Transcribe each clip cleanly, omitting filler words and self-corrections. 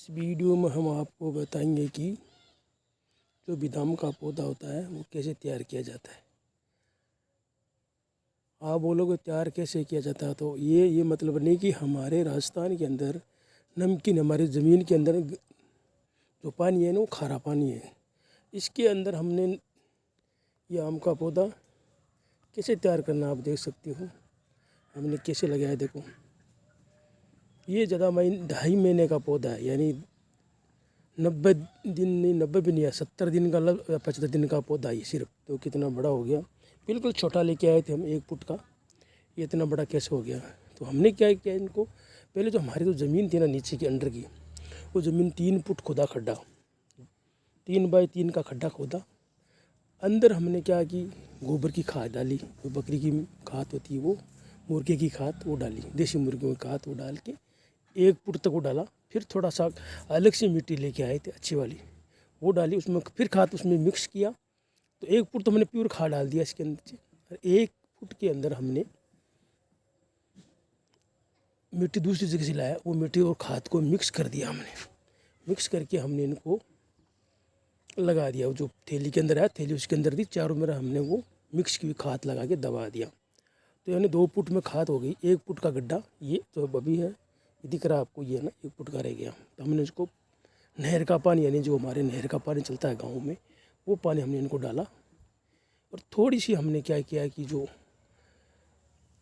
इस वीडियो में हम आपको बताएंगे कि जो बादाम का पौधा होता है वो कैसे तैयार किया जाता है। आप बोलोगे तैयार कैसे किया जाता है, तो ये मतलब नहीं कि हमारे राजस्थान के अंदर नमकीन हमारी ज़मीन के अंदर जो पानी है ना वो खारा पानी है। इसके अंदर हमने ये आम का पौधा कैसे तैयार करना आप देख सकते हो। हमने कैसे लगाया देखो, ये ज़्यादा 2.5 महीने का पौधा है, यानी 90 दिन नहीं, 90 भी नहीं है, 70 दिन का 75 दिन का पौधा ही सिर्फ। तो कितना बड़ा हो गया, बिल्कुल छोटा लेके आए थे हम 1 फुट का, ये इतना बड़ा कैसे हो गया। तो हमने क्या किया, इनको पहले जो हमारी जो ज़मीन थी ना नीचे की अंडर की, वो ज़मीन 3 फुट खोदा, खड्डा 3 बाई 3 का खड्डा खोदा। अंदर हमने क्या की, गोबर की खाद डाली, जो बकरी की खाद होती है वो, मुर्गे की खाद वो डाली, देसी मुर्गियों की खाद वो डाल के 1 फुट तक वो डाला। फिर थोड़ा सा अलग से मिट्टी लेके आए थे अच्छी वाली, वो डाली उसमें, फिर खाद उसमें मिक्स किया। तो 1 फुट तो हमने प्योर खाद डाल दिया इसके अंदर से, और 1 फुट के अंदर हमने मिट्टी दूसरी जगह से लाया, वो मिट्टी और खाद को मिक्स कर दिया हमने। मिक्स करके हमने इनको लगा दिया, जो थैली के अंदर आया, थैली उसके अंदर थी, चारों मेरा हमने वो मिक्स की हुई खाद लगा के दबा दिया। तो यानी 2 फुट में खाद हो गई। 1 फुट का गड्ढा ये जो अभी है, ये दिख रहा है आपको, ये ना 1 फुट का रह गया। तो हमने इसको नहर का पानी, यानी जो हमारे नहर का पानी चलता है गाँव में, वो पानी हमने इनको डाला। और थोड़ी सी हमने क्या किया कि जो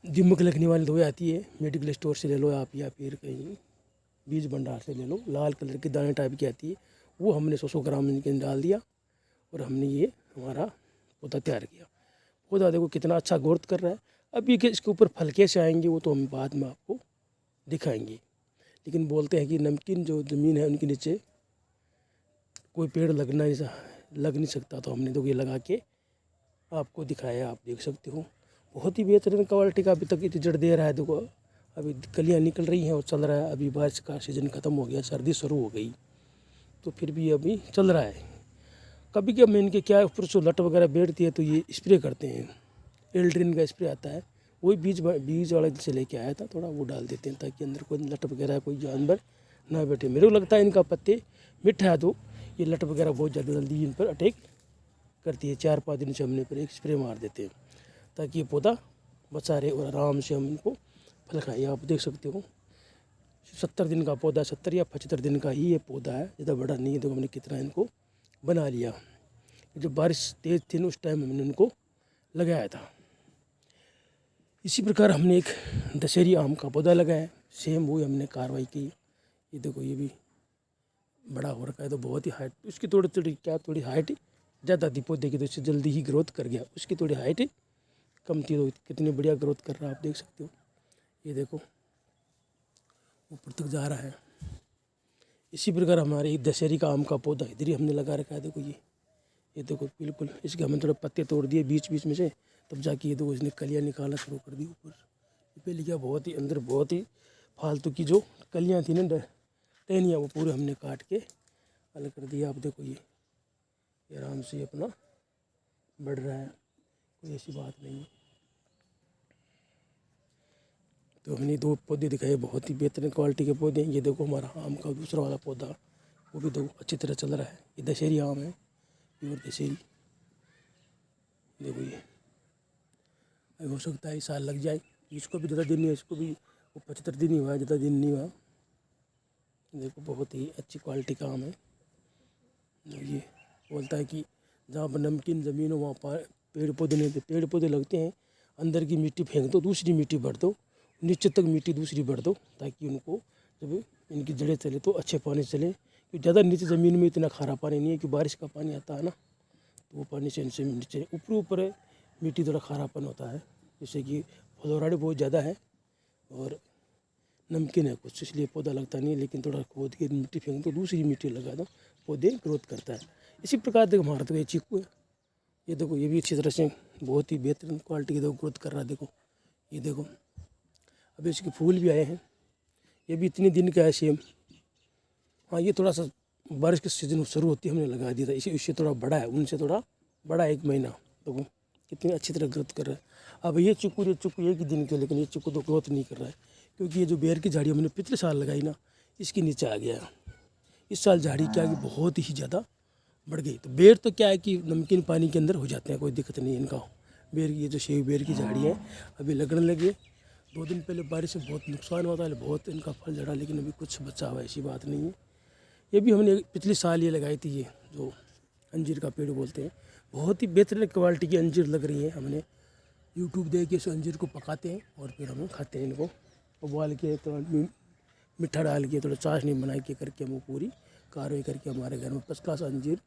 दीमक लगने वाली दवाई आती है, मेडिकल स्टोर से ले लो आप, या फिर कहीं बीज भंडार से ले लो, लाल कलर की दाने टाइप की आती है, वो हमने 100 ग्राम इनके अंदर डाल दिया। और हमने ये हमारा पौधा तैयार किया। पौधा देखो कितना अच्छा ग्रोथ कर रहा है। अभी के इसके ऊपर फल कैसे आएंगे वो तो हम बाद में आपको दिखाएंगे। लेकिन बोलते हैं कि नमकीन जो ज़मीन है उनके नीचे कोई पेड़ लग नहीं सकता। तो हमने तो ये लगा के आपको दिखाया, आप देख सकते हो। बहुत ही बेहतरीन क्वालिटी का अभी तक रिजल्ट दे रहा है। देखो अभी कलियाँ निकल रही हैं और चल रहा है। अभी बारिश का सीज़न ख़त्म हो गया, सर्दी शुरू हो गई, तो फिर भी अभी चल रहा है। कभी कभी मैं इनके क्या ऊपर से लट वगैरह बैठती है तो ये स्प्रे करते हैं, एल्ड्रिन का स्प्रे आता है, वही बीज वाला से लेके आया था, थोड़ा वो डाल देते हैं ताकि अंदर कोई लट वगैरह कोई जानवर ना बैठे। मेरे को लगता है इनका पत्ते मीठा है तो ये लट वगैरह बहुत ज़्यादा जल्दी इन पर अटैक करती है। 4-5 दिन से हमने पर एक स्प्रे मार देते हैं ताकि ये पौधा बचा रहे और आराम से हम इनको फल खाएँ। आप देख सकते हो 70 दिन का पौधा, 70 या 75 दिन का ही ये पौधा है, ज़्यादा बड़ा नहीं है। देखो हमने कितना इनको बना लिया। जब बारिश तेज़ थी उस टाइम हमने उनको लगाया था। इसी प्रकार हमने एक दशहरी आम का पौधा लगाया, सेम वही हमने कार्रवाई की। ये देखो ये भी बड़ा हो रखा है, तो बहुत ही हाइट उसकी थोड़ी हाइट ज़्यादा थी पौधे की, तो इससे जल्दी ही ग्रोथ कर गया। उसकी थोड़ी हाइट कम थी, तो कितनी बढ़िया ग्रोथ कर रहा है आप देख सकते हो। ये देखो ऊपर तक जा रहा है। इसी प्रकार हमारे दशहरी का आम का पौधा इधर ही हमने लगा रखा है। देखो ये देखो बिल्कुल, इसके हमने थोड़े पत्ते तोड़ दिए बीच बीच में से, तब जाके ये देखो इसने कलियाँ निकालना शुरू कर दी ऊपर। पहले क्या बहुत ही अंदर बहुत ही फालतू की जो कलियाँ थी ना, टहनियाँ, वो पूरे हमने काट के अलग कर दिया। आप देखो ये आराम से अपना बढ़ रहा है, कोई ऐसी बात नहीं है। तो हमने 2 पौधे दिखाए, बहुत ही बेहतरीन क्वालिटी के पौधे हैं। ये देखो हमारा आम का दूसरा वाला पौधा, वो भी देखो अच्छी तरह चल रहा है। ये दशहरी आम है, प्योर दशहरी। देखो ये हो सकता है इस साल लग जाए, इसको भी ज़्यादा दिन नहीं है, इसको भी वो 75 दिन ही हुआ है, ज़्यादा दिन नहीं हुआ। देखो बहुत ही अच्छी क्वालिटी का आम है। ये बोलता है कि जहाँ पर नमकीन ज़मीन हो वहाँ पर पेड़ पौधे नहीं, तो पेड़ पौधे लगते हैं, अंदर की मिट्टी फेंक दो, दूसरी मिट्टी भर दो, नीचे तक मिट्टी दूसरी भर दो, ताकि उनको जब इनकी जड़ें चले तो अच्छे पानी चले। क्योंकि ज़्यादा नीचे ज़मीन में इतना खारा पानी नहीं है, कि बारिश का पानी आता है ना, तो वो पानी से इनसे नीचे ऊपर मिट्टी थोड़ा खारापन होता है, जैसे कि फ्लोराइड बहुत ज़्यादा है और नमकीन है कुछ, इसलिए पौधा लगता नहीं है। लेकिन थोड़ा खोद के मिट्टी फेंक दो, दूसरी मिट्टी लगा दो, पौधे ग्रोथ करता है। इसी प्रकार देखो हमारा तो ये चीकू है, ये देखो ये भी अच्छी तरह से बहुत ही बेहतरीन क्वालिटी की देखो ग्रोथ कर रहा है। देखो ये देखो अभी इसके फूल भी आए हैं, ये भी इतने दिन का है सेम। हाँ ये थोड़ा सा बारिश के सीज़न शुरू होती है हमने लगा दिया था, इससे थोड़ा बड़ा है, उनसे थोड़ा बड़ा 1 महीना। देखो कितनी अच्छी तरह ग्रोथ कर रहा है। अब ये चीकू एक ही दिन के, लेकिन ये चीकू तो ग्रोथ नहीं कर रहा है, क्योंकि ये जो बेर की झाड़ी हमने पिछले साल लगाई ना, इसके नीचे आ गया है। इस साल झाड़ी क्या है कि बहुत ही ज़्यादा बढ़ गई। तो बेर तो क्या है कि नमकीन पानी के अंदर हो जाते हैं, कोई दिक्कत नहीं है इनका। बेर ये जो सेब बेर की झाड़ी है अभी लगने लगी। 2 दिन पहले बारिश से बहुत नुकसान हुआ था, बहुत इनका फल झड़ा, लेकिन अभी कुछ बचा हुआ ऐसी बात नहीं है। ये भी हमने पिछले साल ये लगाई थी, ये जो अंजीर का पेड़ बोलते हैं। बहुत ही बेहतरीन क्वालिटी की अंजीर लग रही है। हमने यूट्यूब देख के इस अंजीर को पकाते हैं और फिर हम खाते हैं इनको, उबाल के थोड़ा मीठा डाल के थोड़ा चाशनी बना के करके हम पूरी कार्रवाई करके हमारे घर में फर्स्ट क्लास अंजीर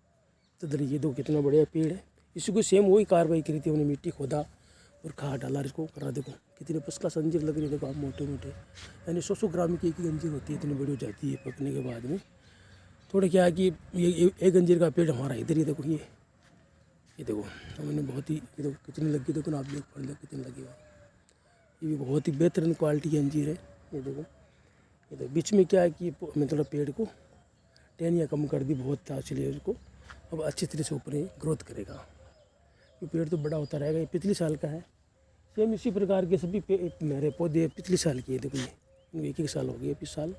तो ये दो कितना बढ़िया पेड़ है। इसी को सेम वही कार्रवाई करी थी, हमने मिट्टी खोदा और खाद डाला, इसको करा। देखो कितने फर्स्ट क्लास अंजीर लग रही है। देखो आप मोटे मोटे यानी 100 ग्राम की एक ही अंजीर होती है, इतनी बड़ी हो जाती है पकने के बाद में। थोड़ा क्या है कि ये एक अंजीर का पेड़ हमारा इधर ही। देखो ये देखो हमने बहुत ही, ये देखो कितनी लगी, देखो ना आप लोग फल कितनी लगी हुआ। ये भी बहुत ही बेहतरीन क्वालिटी की अंजीर है। ये देखो बीच में क्या है कि मैं थोड़ा पेड़ को टहनियाँ कम कर दी बहुत था, इसलिए उसको अब अच्छी तरह से ऊपर ग्रोथ करेगा। ये पेड़ तो बड़ा होता रहेगा। ये पिछले साल का है। सेम इसी प्रकार के सभी मेरे पौधे पिछले साल के। देखो ये 1 साल हो गया इस साल।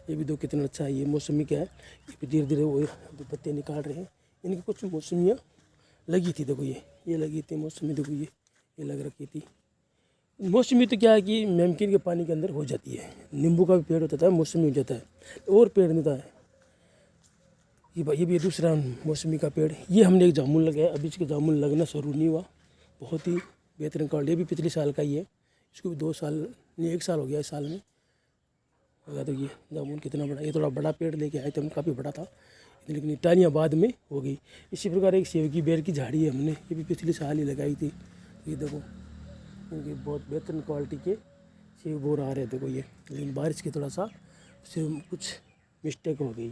ये भी दो कितना अच्छा है। ये मौसमी क्या है, ये धीरे धीरे वो पत्ते निकाल रहे हैं। इनकी कुछ मौसमियाँ लगी थी। देखो ये लगी थी मौसमी। देखो ये लग रखी थी मौसमी। तो क्या है कि नमकीन के पानी के अंदर हो जाती है। नींबू का भी पेड़ होता है, मौसमी हो जाता है और पेड़ नहीं था। ये भी दूसरा मौसमी का पेड़। ये हमने एक जामुन लगाया, अभी इसके जामुन लगना शुरू नहीं हुआ। बहुत ही बेहतरीन क्वालिटी। ये भी पिछले साल का ही है। इसको भी 2 साल नहीं 1 साल हो गया इस साल में लगा। तो ये जामुन कितना बड़ा, ये थोड़ा बड़ा पेड़ लेके आए थे हम, काफ़ी बड़ा था, लेकिन टानियाँ बाद में हो गई। इसी प्रकार एक सेब की बेर की झाड़ी है, हमने ये भी पिछले साल ही लगाई थी। ये देखो इनकी बहुत बेहतरीन क्वालिटी के सेब बोर आ रहे थे। देखो ये, लेकिन बारिश की थोड़ा सा से कुछ मिस्टेक हो गई।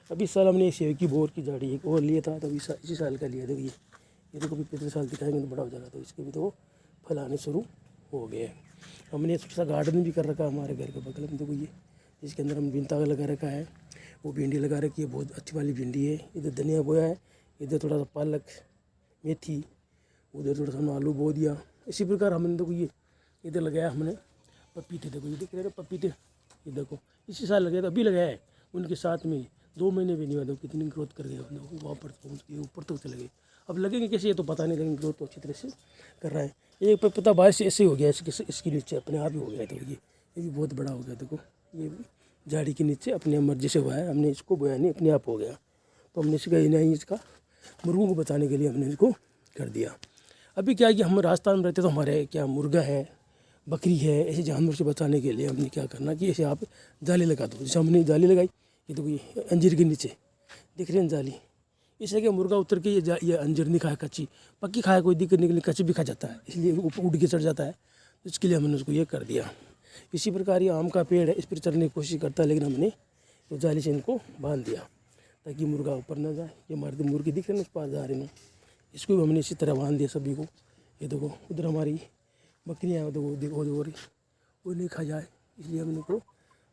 अभी इस साल हमने एक सेब की बोर की झाड़ी एक और लिया था, तो इसी साल का लिया। देखो ये देखो भी पिछले साल दिखाएंगे तो बड़ा हो जाएगा। तो इसके भी तो फल आने शुरू हो गए। हमने छोटा सा गार्डन भी कर रखा है हमारे घर के बगल में। देखो ये जिसके अंदर हम भिंता लगा रखा है, वो भिंडी लगा रखी है, बहुत अच्छी वाली भिंडी है। इधर धनिया बोया है, इधर थोड़ा सा पालक मेथी, उधर थोड़ा सा हमने आलू बो दिया। इसी प्रकार हमने देखो ये इधर लगाया हमने पपीते। देखो ये दिख रहे हैं पपीते, ये देखो इसी साल लगाया था, अभी लगाया है। उनके साथ में 2 महीने भी नहीं हुआ। देखो कितनी ग्रोथ कर गए, वहाँ पर पहुँच गए, ऊपर तक चले गए। अब लगेंगे कैसे ये तो पता नहीं, लेकिन ग्रोथ तो अच्छी तरह से कर रहा है। एक पता बारिश ऐसे हो गया, इसके नीचे अपने आप ही हो गया। तो ये भी बहुत बड़ा हो गया। देखो ये झाड़ी के नीचे अपने मर्जी से हुआ है, हमने इसको बोया नहीं, अपने आप हो गया। तो हमने इसका नहीं, इसका मुर्गों को बचाने के लिए हमने इसको कर दिया। अभी क्या है कि हम राजस्थान में रहते तो हमारे क्या मुर्गा है, बकरी है, ऐसे जानवर से बचाने के लिए हमने क्या करना कि ऐसे आप जाली लगा दो। जैसे हमने जाली लगाई, ये तो ये अंजीर के नीचे दिख रही है जाली, इससे कि मुर्गा उतर के ये अंजीर नहीं खाया, कच्ची पक्की खाया कोई दिक्कत नहीं, कच्ची भी खा जाता है, इसलिए ऊपर उड़ के चढ़ जाता है। तो इसके लिए हमने उसको ये कर दिया। इसी प्रकार ये आम का पेड़ है, इस पर चढ़ने की कोशिश करता है, लेकिन हमने तो जाली से इनको बांध दिया ताकि मुर्गा ऊपर ना जाए। ये हमारे मुर्गी दिख रहे हैं उस पार जा रहे हैं, इसको भी हमने इसी तरह बांध दिया सभी को। ये देखो उधर हमारी बकरियाँ देखो वो नहीं खा जाए, इसलिए हमने को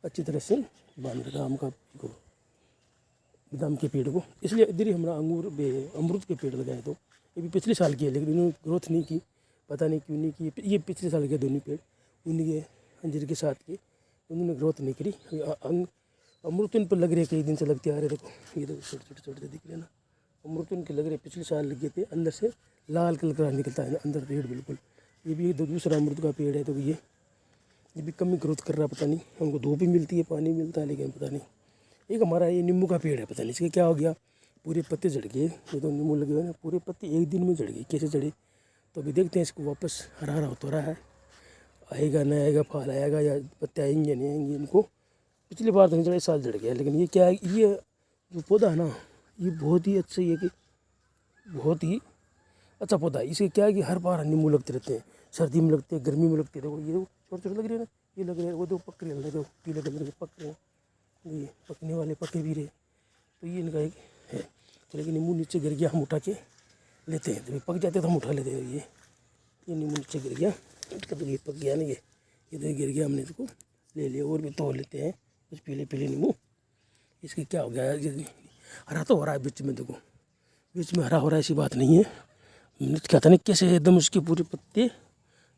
अच्छी तरह से बांध रखा आम का को, बादाम के पेड़ को। इसलिए इधर ही हमारा अमरूद के पेड़ लगाए। तो ये भी पिछले साल की है, लेकिन इन्होंने ग्रोथ नहीं की, पता नहीं क्यों नहीं की। ये पिछले साल के दोनों पेड़ उन्हीं के अंजीर के साथ के, उन्होंने ग्रोथ नहीं करी। अमरूद इन पर लग रहे, कई दिन से लगते आ रहे। देखो ये देखो छोटे छोटे दिख रहे ना, अमरूद इनके लग रहे, पिछले साल लगे थे। अंदर से लाल कलर का निकलता है, अंदर रेड बिल्कुल। ये भी दूसरा अमरूद का पेड़ है। तो ये भी कम ग्रोथ कर रहा है, पता नहीं हमको धूप भी मिलती है, पानी मिलता है, लेकिन पता नहीं। एक हमारा ये नींबू का पेड़ है, पता नहीं इसके क्या हो गया, पूरे पत्ते झड़ गए। ये तो नींबू लगे हुए ना, पूरे पत्ते एक दिन में झड़ गए, कैसे झड़े। तो अभी देखते हैं इसको वापस हरा हरा होता रहा है, आएगा नहीं आएगा, फल आएगा या पत्ते आएंगे नहीं आएंगे। इनको पिछली बार तो नहीं झड़ा, इस साल झड़ गया। लेकिन ये क्या है, ये जो पौधा है ना, ये बहुत ही अच्छा, ये कि बहुत ही अच्छा पौधा है। इसके क्या है कि हर बार नींबू लगते रहते हैं, सर्दी में लगते हैं, गर्मी में लगते हैं। देखो ये छोटे छोटे लग रहे हैं ना, ये लग रहे हैं, वो तो पक रहे हैं, जो पीले कलर के पक रहे हैं, ये पकने वाले पके भी रहे। तो ये इनका एक है। तो लेकिन नींबू नीचे गिर गया, हम उठा के लेते हैं, जब पक जाते हैं तो हम उठा लेते हैं। ये नींबू नीचे गिर गया, तो ये पक गया ना, ये तो गिर गया, हमने इसको ले लिया। और भी तोड़ लेते हैं कुछ पीले पीले नींबू। इसके क्या हो गया, हरा तो हो रहा है बीच में, देखो बीच में हरा हो रहा है, ऐसी बात नहीं है। कहता नहीं कैसे एकदम उसके पूरे पत्ते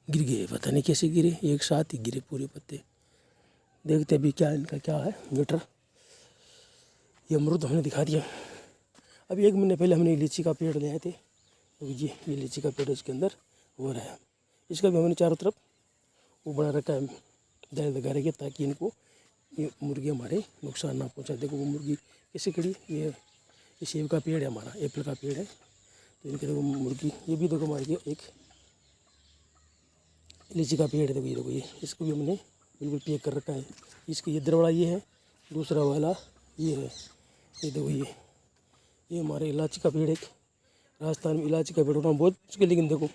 गिर गए, पता नहीं कैसे गिरे, एक साथ ही गिरे पूरे पत्ते। देखते अभी क्या इनका क्या है मैटर। ये अमरूद हमने दिखा दिया। अभी 1 महीने पहले हमने लीची का पेड़ ले आए थे, तो ये लीची का पेड़ इसके अंदर हो रहा है। इसका भी हमने चारों तरफ वो बना रखा है, जाल लगा रखी है, ताकि इनको ये मुर्गी हमारे नुकसान ना पहुँचा। देखो वो मुर्गी कैसे खड़ी, ये सेब का पेड़ है हमारा, एप्पल का पेड़ है, तो इनके देखो मुर्गी, ये भी देखो हमारे एक लीची का पेड़ है। देखो ये देखो, ये इसको भी हमने बिल्कुल पैक कर रखा है। इसका ये इधर वाला ये है, दूसरा वाला ये है। ये देखो ये हमारे इलायची का पेड़ है। राजस्थान में इलायची का पेड़ होना बहुत मुश्किल, लेकिन देखो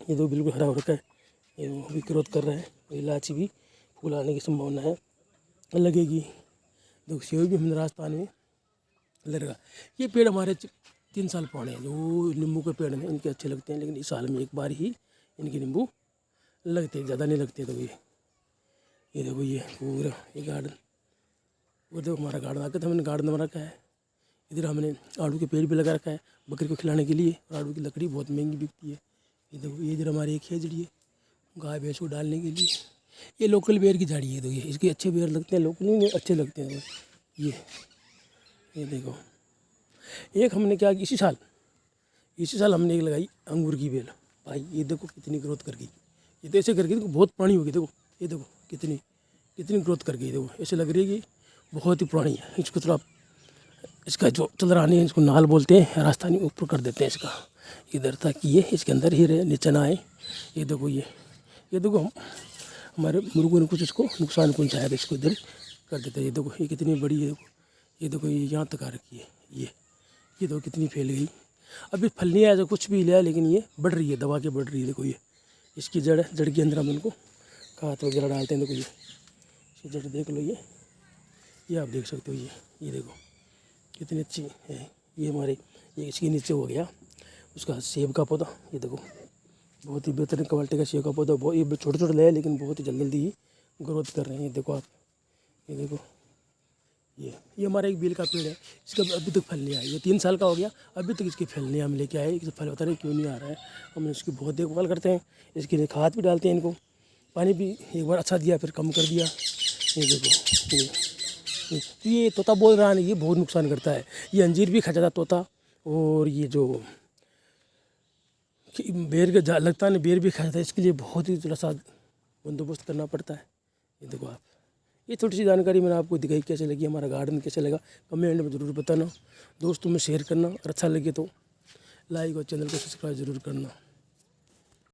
ये तो बिल्कुल हरा हो रखा है, ये भी ग्रोथ कर रहा है। इलायची भी फूल आने की संभावना है, लगेगी। देखो सेब भी हमने राजस्थान में लगेगा। ये पेड़ हमारे 3 साल पुराने हैं, जो नींबू के पेड़ हैं, इनके अच्छे लगते हैं, लेकिन इस साल में एक बार ही इनके नींबू लगते हैं, ज़्यादा नहीं लगते। तो ये देखो ये पूरा ये गार्डन, वो देखो हमारा गार्डन आकर तो हमने गार्डन बना रखा है। इधर हमने आड़ू के पेड़ भी लगा रखा है बकरी को खिलाने के लिए, और आड़ू की लकड़ी बहुत महंगी बिकती है। ये देखो ये इधर हमारी एक खेजड़ी है, गाय भैंस को डालने के लिए। ये लोकल बेर की झाड़ी है, तो ये इसके अच्छे बेर लगते हैं, लोकल नहीं अच्छे लगते हैं। ये देखो एक हमने क्या इसी साल हमने एक लगाई अंगूर की बेल। भाई ये देखो कितनी ग्रोथ कर गई, ये तो ऐसे कर गई, देखो बहुत पुरानी हो गई। देखो ये देखो कितनी ग्रोथ कर गई। देखो ऐसे लग रही है कि बहुत ही पुरानी है। इसको थोड़ा इसका जो चंद्रानी है, इसको नाल बोलते हैं राजस्थानी, ऊपर कर देते हैं इसका इधर, ताकि ये इसके अंदर ही रहे, नीचे ना आए। ये देखो ये देखो हमारे मुर्गों ने कुछ इसको नुकसान पहुँचाया था, इसको इधर कर देते हैं। ये देखो ये कितनी बड़ी है, ये देखो ये यहाँ तक आ रखी है। ये देखो कितनी फैल गई। अभी फल नहीं आया, कुछ भी लिया, लेकिन ये बढ़ रही है, दबा के बढ़ रही है। देखो ये इसकी जड़ के अंदर हम इनको खाद वगैरह डालते हैं। देखो ये जड़ देख लो, ये आप देख सकते हो। ये देखो कितनी अच्छी है। ये हमारे ये इसके नीचे हो गया उसका सेब का पौधा। ये देखो बहुत ही बेहतरीन क्वालिटी का सेब का पौधा, बहुत ये छोटे ले, लेकिन बहुत ही जल्दी ही ग्रोथ कर रहे हैं। ये देखो आप, ये देखो ये हमारा एक बेल का पेड़ है, इसका अभी तक फल नहीं आया। ये 3 साल का हो गया, अभी तक इसके फल नहीं हम लेके आए। इसका फल पता नहीं क्यों नहीं आ रहा है। हम इसकी बहुत देखभाल करते हैं, इसके लिए खाद भी डालते हैं, इनको पानी भी एक बार अच्छा दिया, फिर कम कर दिया। ये देखो ये तोता बोल रहा है, ये बहुत नुकसान करता है। ये अंजीर भी खा जाता तोता, और ये जो बेर का लगता है बेर भी खा जाता है। इसके लिए बहुत ही थोड़ा सा बंदोबस्त करना पड़ता है। ये देखो आप, ये छोटी सी जानकारी मैंने आपको दिखाई। कैसे लगी हमारा गार्डन, कैसे लगा कमेंट में ज़रूर बताना। दोस्तों में शेयर करना, और अच्छा लगे तो लाइक और चैनल को सब्सक्राइब ज़रूर करना।